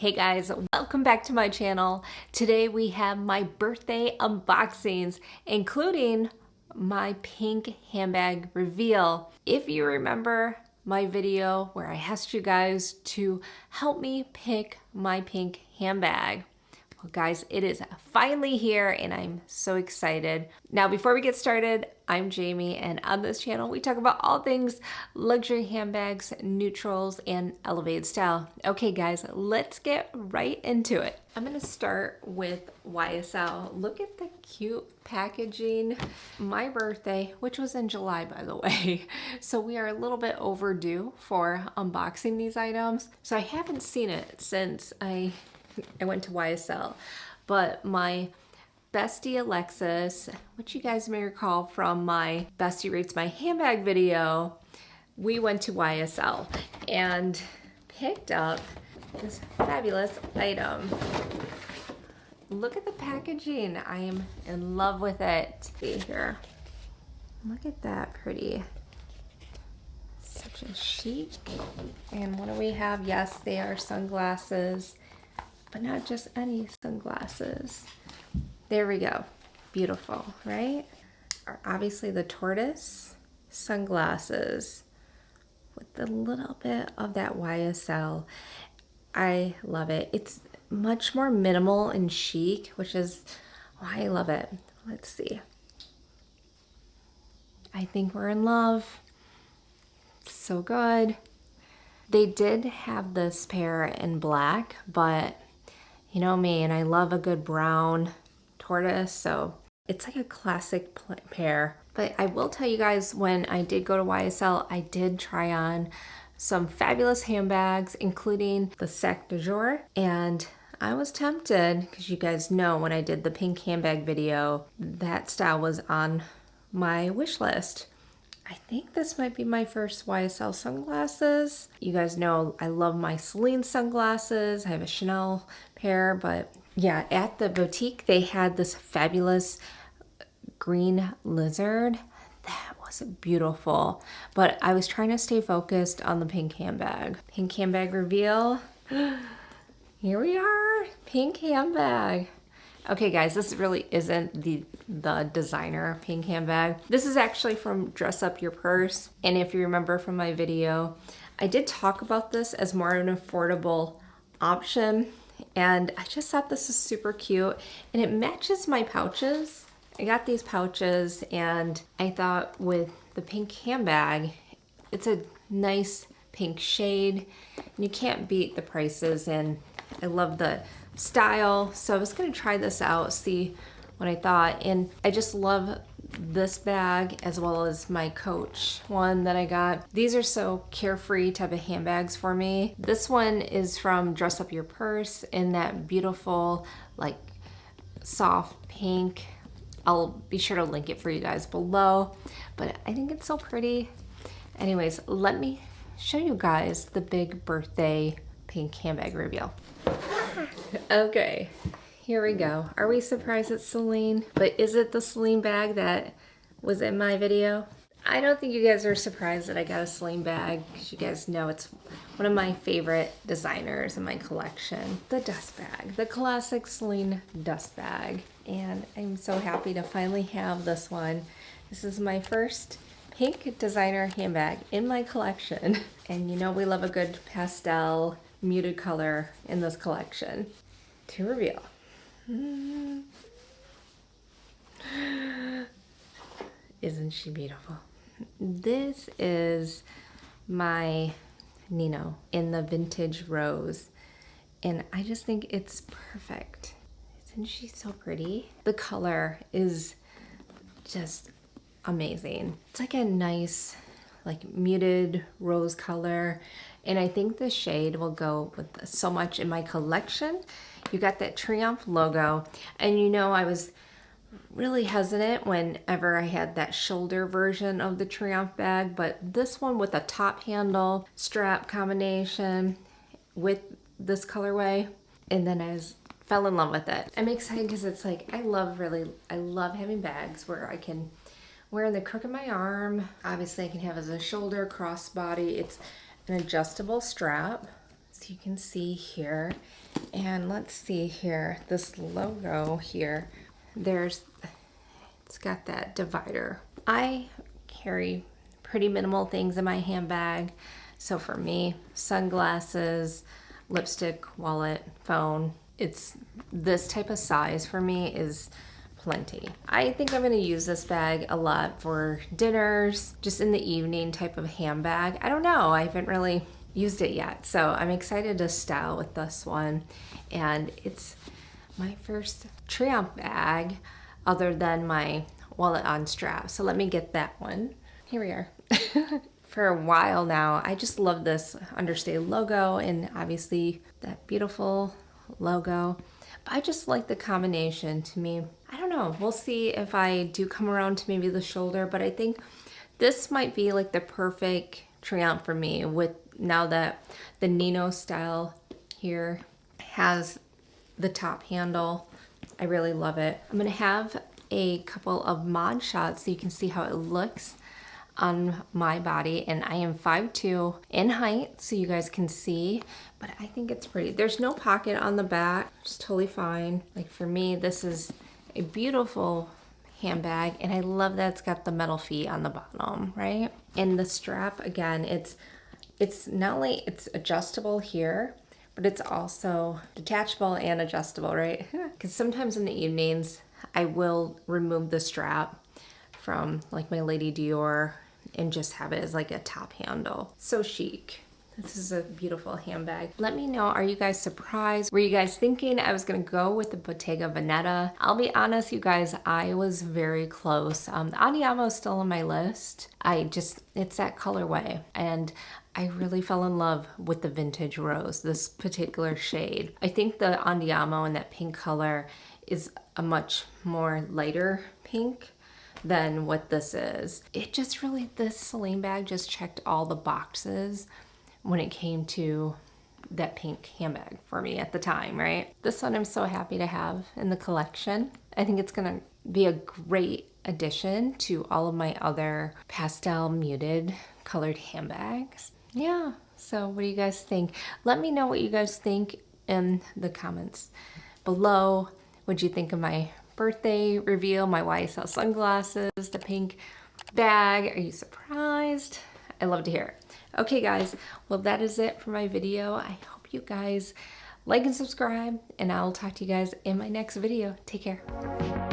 Hey guys, welcome back to my channel. Today we have my birthday unboxings, including my pink handbag reveal. If you remember my video where I asked you guys to help me pick my pink handbag. Well guys, it is finally here and I'm so excited. Now before we get started, I'm Jamie and on this channel we talk about all things luxury handbags, neutrals, and elevated style. Okay guys, let's get right into it. I'm gonna start with YSL. Look at the cute packaging. My birthday, which was in July by the way, so we are a little bit overdue for unboxing these items. So I haven't seen it since I went to YSL, but my bestie Alexis, which you guys may recall from my Bestie Rates My Handbag video, we went to YSL and picked up this fabulous item. Look at the packaging. I am in love with it. See here. Look at that pretty. Such a chic. And what do we have? Yes, they are sunglasses. But not just any sunglasses. There we go. Beautiful, right? Obviously the tortoise sunglasses with a little bit of that YSL. I love it. It's much more minimal and chic, which is why I love it. Let's see. I think we're in love. So good. They did have this pair in black, but you know me, and I love a good brown tortoise, so it's like a classic pair. But I will tell you guys, when I did go to YSL, I did try on some fabulous handbags, including the Sac de Jour, and I was tempted, because you guys know when I did the pink handbag video, that style was on my wish list. I think this might be my first YSL sunglasses. You guys know I love my Celine sunglasses. I have a Chanel pair, but yeah, at the boutique, they had this fabulous green lizard. That was beautiful, but I was trying to stay focused on the pink handbag. Pink handbag reveal. Here we are, pink handbag. Okay guys, this really isn't the designer pink handbag. This is actually from Dress Up Your Purse. And if you remember from my video, I did talk about this as more of an affordable option. And I just thought this was super cute and it matches my pouches. I got these pouches and I thought with the pink handbag, it's a nice pink shade and you can't beat the prices, and I love the style. So I was gonna try this out, see what I thought, and I just love this bag as well as my Coach one that I got. These are so carefree type of handbags for me. This one is from Dress Up Your Purse in that beautiful like soft pink. I'll be sure to link it for you guys below, but I think it's so pretty. Anyways, let me show you guys the big birthday pink handbag reveal. Okay, here we go. Are we surprised it's Celine? But is it the Celine bag that was in my video? I don't think you guys are surprised that I got a Celine bag, because you guys know it's one of my favorite designers in my collection. The dust bag, the classic Celine dust bag. And I'm so happy to finally have this one. This is my first pink designer handbag in my collection. And you know we love a good pastel muted color in this collection. To reveal. Isn't she beautiful? This is my Nino in the vintage rose, and I just think it's perfect. Isn't she so pretty? The color is just amazing. It's like a nice like muted rose color, and I think the shade will go with so much in my collection. You got that Triumph logo, and you know I was really hesitant whenever I had that shoulder version of the Triumph bag, but this one with a top handle strap combination with this colorway, and then I fell in love with it. I'm excited because it's like I love having bags where I can wear in the crook of my arm. Obviously I can have as a shoulder crossbody. It's an adjustable strap. you can see here. And let's see here, this logo here, it's got that divider. I carry pretty minimal things in my handbag. So for me, sunglasses, lipstick, wallet, phone, it's this type of size for me is plenty. I think I'm gonna use this bag a lot for dinners, just in the evening type of handbag. I don't know, I haven't really used it yet. So I'm excited to style with this one. And it's my first Triumph bag other than my wallet on strap. So let me get that one. Here we are. For a while now, I just love this understay logo and obviously that beautiful logo. But I just like the combination. To me, I don't know, we'll see if I do come around to maybe the shoulder, but I think this might be like the perfect Triumph for me, with now that the Nino style here has the top handle. I really love it. I'm gonna have a couple of mod shots so you can see how it looks on my body, and I am 5'2" in height, so you guys can see, but I think it's pretty. There's no pocket on the back, it's totally fine. Like for me, this is a beautiful handbag, and I love that it's got the metal feet on the bottom, right? And the strap, again, it's not only it's adjustable here, but it's also detachable and adjustable, right? Because sometimes in the evenings, I will remove the strap from like my Lady Dior and just have it as like a top handle. So chic. This is a beautiful handbag. Let me know, are you guys surprised? Were you guys thinking I was gonna go with the Bottega Veneta? I'll be honest, you guys, I was very close. The Andiamo is still on my list. It's that colorway. And I really fell in love with the vintage rose, this particular shade. I think the Andiamo in that pink color is a much more lighter pink than what this is. This Celine bag just checked all the boxes when it came to that pink handbag for me at the time, right? This one I'm so happy to have in the collection. I think it's gonna be a great addition to all of my other pastel muted colored handbags. Yeah, so what do you guys think? Let me know what you guys think in the comments below. What'd you think of my birthday reveal, my YSL sunglasses, the pink bag? Are you surprised? I love to hear it. Okay guys, well that is it for my video. I hope you guys like and subscribe, and I'll talk to you guys in my next video. Take care.